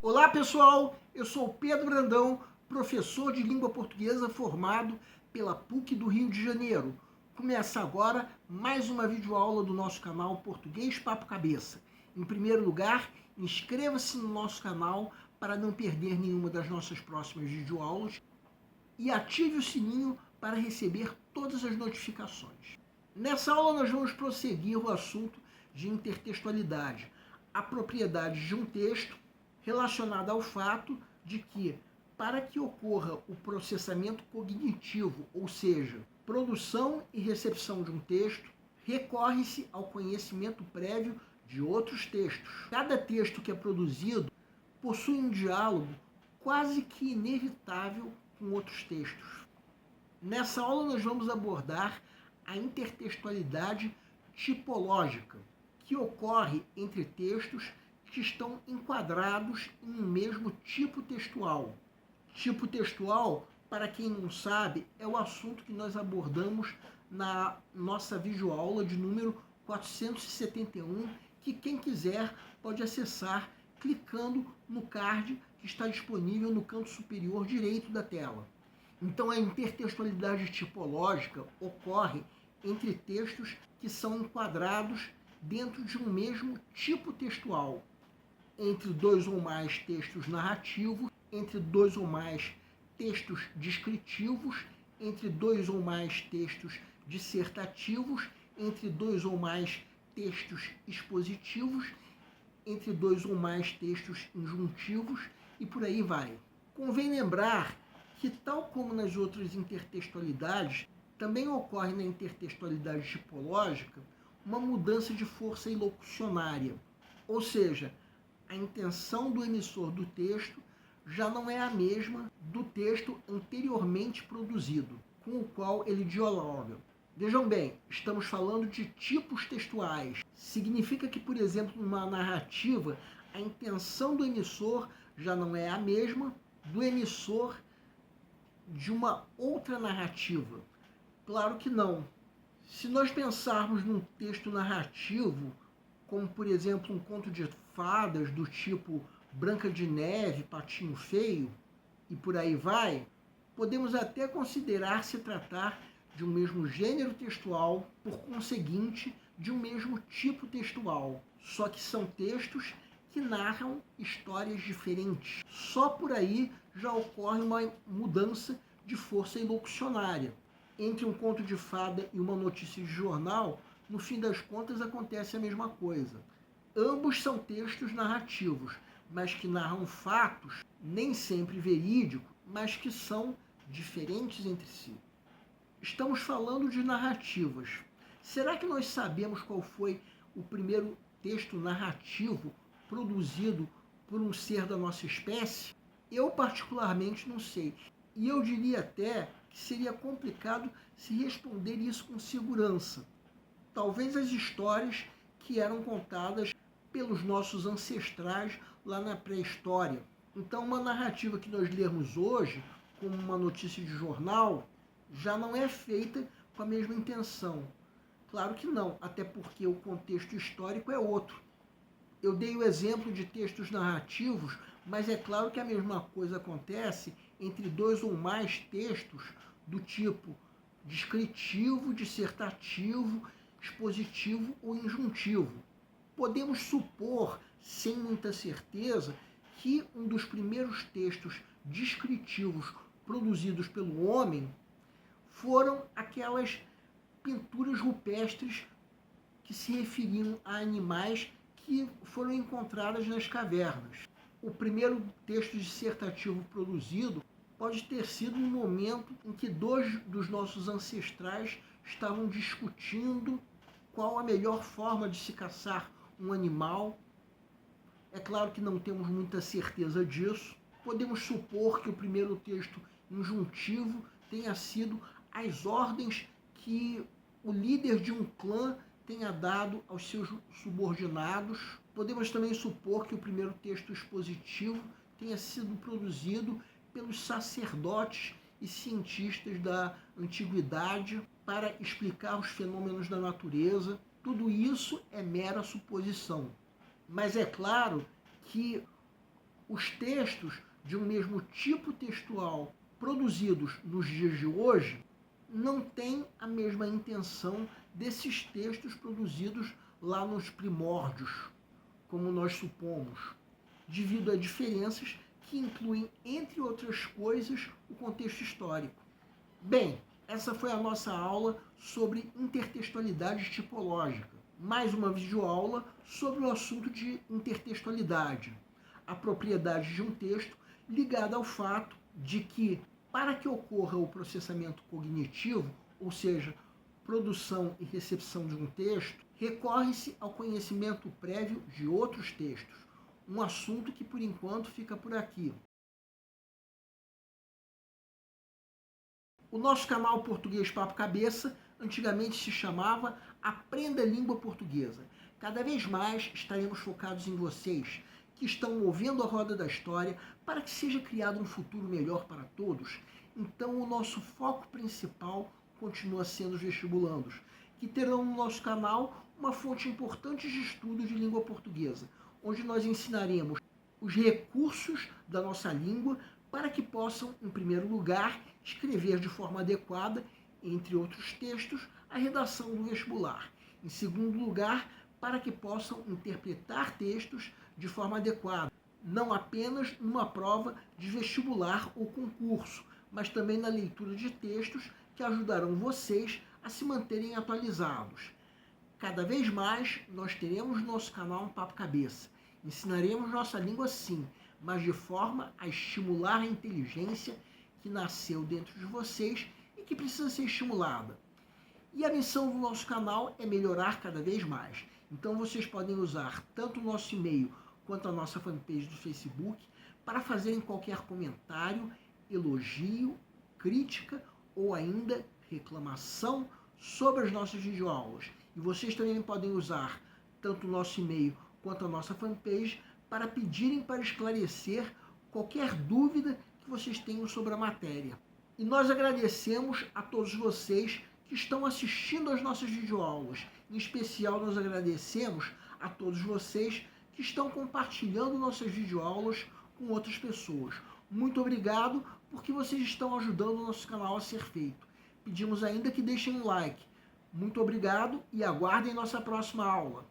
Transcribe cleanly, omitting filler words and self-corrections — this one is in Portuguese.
Olá pessoal, eu sou Pedro Brandão, professor de língua portuguesa formado pela PUC do Rio de Janeiro. Começa agora mais uma videoaula do nosso canal Português Papo Cabeça. Em primeiro lugar, inscreva-se no nosso canal para não perder nenhuma das nossas próximas videoaulas e ative o sininho para receber todas as notificações. Nessa aula nós vamos prosseguir o assunto de intertextualidade, a propriedade de um texto relacionada ao fato de que, para que ocorra o processamento cognitivo, ou seja, produção e recepção de um texto, recorre-se ao conhecimento prévio de outros textos. Cada texto que é produzido possui um diálogo quase que inevitável com outros textos. Nessa aula nós vamos abordar a intertextualidade tipológica, que ocorre entre textos que estão enquadrados em um mesmo tipo textual. Tipo textual, para quem não sabe, é o assunto que nós abordamos na nossa videoaula de número 471, que quem quiser pode acessar clicando no card que está disponível no canto superior direito da tela. Então, a intertextualidade tipológica ocorre entre textos que são enquadrados dentro de um mesmo tipo textual, entre dois ou mais textos narrativos, entre dois ou mais textos descritivos, entre dois ou mais textos dissertativos, entre dois ou mais textos expositivos, entre dois ou mais textos injuntivos e por aí vai. Convém lembrar que, tal como nas outras intertextualidades, também ocorre na intertextualidade tipológica uma mudança de força ilocucionária, ou seja, a intenção do emissor do texto já não é a mesma do texto anteriormente produzido, com o qual ele dialoga. Vejam bem, estamos falando de tipos textuais. Significa que, por exemplo, numa narrativa, a intenção do emissor já não é a mesma do emissor de uma outra narrativa. Claro que não. Se nós pensarmos num texto narrativo, como, por exemplo, um conto de fadas do tipo Branca de Neve, Patinho Feio, e por aí vai, podemos até considerar se tratar de um mesmo gênero textual, por conseguinte, de um mesmo tipo textual. Só que são textos que narram histórias diferentes. Só por aí já ocorre uma mudança de força ilocucionária. Entre um conto de fada e uma notícia de jornal, no fim das contas acontece a mesma coisa. Ambos são textos narrativos, mas que narram fatos, nem sempre verídicos, mas que são diferentes entre si. Estamos falando de narrativas. Será que nós sabemos qual foi o primeiro texto narrativo produzido por um ser da nossa espécie? Eu particularmente não sei. E eu diria até que seria complicado se responder isso com segurança. Talvez as histórias que eram contadas pelos nossos ancestrais lá na pré-história. Então, uma narrativa que nós lermos hoje, como uma notícia de jornal, já não é feita com a mesma intenção. Claro que não, até porque o contexto histórico é outro. Eu dei o exemplo de textos narrativos, mas é claro que a mesma coisa acontece entre dois ou mais textos do tipo descritivo, dissertativo, expositivo ou injuntivo. Podemos supor, sem muita certeza, que um dos primeiros textos descritivos produzidos pelo homem foram aquelas pinturas rupestres que se referiam a animais que foram encontradas nas cavernas. O primeiro texto dissertativo produzido pode ter sido no momento em que dois dos nossos ancestrais estavam discutindo qual a melhor forma de se caçar um animal. É claro que não temos muita certeza disso. Podemos supor que o primeiro texto injuntivo tenha sido as ordens que o líder de um clã tenha dado aos seus subordinados. Podemos também supor que o primeiro texto expositivo tenha sido produzido pelos sacerdotes e cientistas da antiguidade para explicar os fenômenos da natureza. Tudo isso é mera suposição. Mas é claro que Os textos de um mesmo tipo textual produzidos nos dias de hoje não têm a mesma intenção desses textos produzidos lá nos primórdios, como nós supomos, devido a diferenças que incluem, entre outras coisas, o contexto histórico. Bem, essa foi a nossa aula sobre intertextualidade tipológica. Mais uma videoaula sobre o assunto de intertextualidade, a propriedade de um texto ligada ao fato de que, para que ocorra o processamento cognitivo, ou seja, produção e recepção de um texto, recorre-se ao conhecimento prévio de outros textos, um assunto que por enquanto fica por aqui. O nosso canal Português Papo Cabeça antigamente se chamava Aprenda Língua Portuguesa. Cada vez mais estaremos focados em vocês, que estão movendo a roda da história para que seja criado um futuro melhor para todos. Então o nosso foco principal continua sendo os vestibulandos, que terão no nosso canal uma fonte importante de estudo de língua portuguesa, onde nós ensinaremos os recursos da nossa língua para que possam, em primeiro lugar, escrever de forma adequada, entre outros textos, a redação do vestibular. Em segundo lugar, para que possam interpretar textos de forma adequada, não apenas numa prova de vestibular ou concurso, mas também na leitura de textos que ajudarão vocês a se manterem atualizados. Cada vez mais nós teremos no nosso canal um Papo Cabeça. Ensinaremos nossa língua sim, mas de forma a estimular a inteligência que nasceu dentro de vocês e que precisa ser estimulada. E a missão do nosso canal é melhorar cada vez mais. Então vocês podem usar tanto o nosso e-mail quanto a nossa fanpage do Facebook para fazerem qualquer comentário, elogio, crítica ou ainda reclamação sobre as nossas videoaulas. E vocês também podem usar tanto o nosso e-mail quanto a nossa fanpage para pedirem para esclarecer qualquer dúvida que vocês tenham sobre a matéria. E nós agradecemos a todos vocês que estão assistindo às nossas videoaulas. Em especial, nós agradecemos a todos vocês que estão compartilhando nossas videoaulas com outras pessoas. Muito obrigado, porque vocês estão ajudando o nosso canal a ser feito. Pedimos ainda que deixem um like. Muito obrigado e aguardem nossa próxima aula.